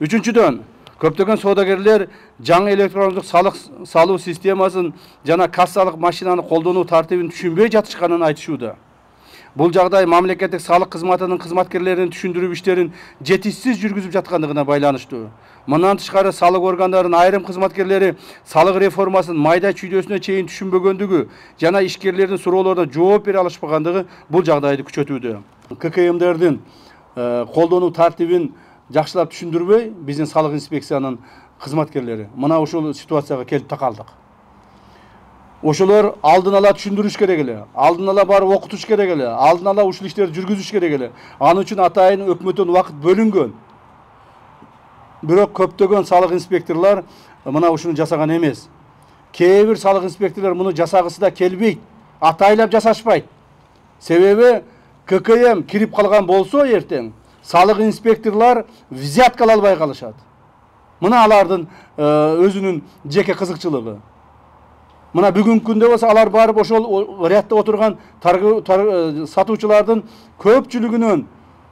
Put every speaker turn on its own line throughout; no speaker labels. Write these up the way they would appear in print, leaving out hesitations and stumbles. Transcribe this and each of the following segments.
Üçüncüdөн, köптөгөн соодагерлер жаңы электрондук салык салуу системасын жана кассалык машинаны колдонуу тартибин түшүнбөй жатышканын айтышууда. Бул жагдай мамлекеттик салык кызматынын кызматкерлеринин түшүндүрүү иштерин жетишсиз жүргүзүп жаткандыгына байланыштуу. Мындан тышкары салык органдарынын айрым кызматкерлери салык реформасын майда чүйдөсүнө чейин түшүнбөгөндүгү жана ишкерлердин суроолоруна жооп бере алышпагандыгы бул жагдайды күчөтүүдө. ККМдердин колдонуу тартибин жакшылап түшүндүрбөй, биздин салык инспекциянын кызматкерлери мына ушул ситуацияга келип такалдык. Ошолор алдын ала түшүндүрүш керек эле, алдын ала барып окутуш керек эле, алдын ала ушул иштерди жүргүзүш керек эле. Анын үчүн атайын өкмөттөн убакыт бөлүнгөн. Бирок көптөгөн салык инспекторлор мына ушуну жасаган эмес. Кээ бир салык инспекторлор муну жасагысы да келбейт, атайлап жасашпайт. Себеби ККМ кирип калган болсо эртең салык инспекторлор взятка ала албай калышат. Мына алардын өзүнүн жеке кызыкчылыгы. Мына бүгүнкү күндө болсо алар барып ошол рядда отурган сатуучулардын көпчүлүгүнөн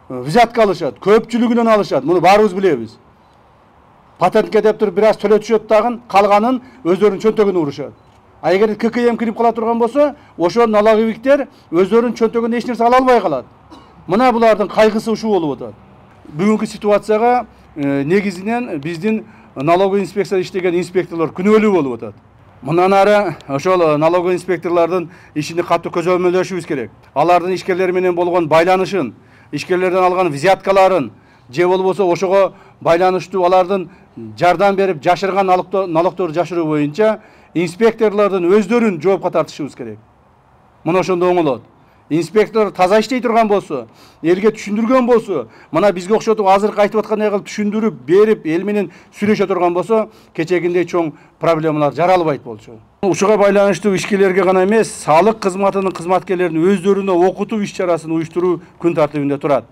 взятка алышат, көпчүлүгүнөн алышат. Муну баарыбыз билебиз. Патентке деп туруп бир аз төлөтүшөт дагы, калганын өздөрүнүн чөнтөгүнө урушат. А эгер ККМ кирип кала турган болсо, ошол налоговиктер өздөрүнүн чөнтөгүнө эч нерсе ала албай калат. Мына булардын кайгысы ушул болуп атат. Бүгүнкү ситуацияга негизинен биздин налоговый инспекция иштеген инспекторлор күнөөлүү болуп атат. Мындан ары ошол налоговый инспекторлордун ишини катуу көзөмөлдөшүбүз керек. Алардын ишкерлер менен болгон байланышын, ишкерлерден алган взяткаларын, же болбосо ошого байланыштуу алардын жардам берип жашырган налогторду жашыруу боюнча инспекторлордун өздөрүн жоопко тартышыбыз керек. Мына ошондо оңолот. Инспектор таза иштей турган болсо, элге түшүндүргөн болсо, мына бизге окшотуп азыркы айтып аткандай кылып түшүндүрүп берип, эл менен сүйлөшө турган болсо, кечегиндей чоң проблемалар жаралбайт болчу. Ушуга байланыштуу ишкерлерге гана эмес, салык кызматынын кызматкерлерин өздөрүнө окутуу иш чарасын уюштуруу күн тартибинде турат.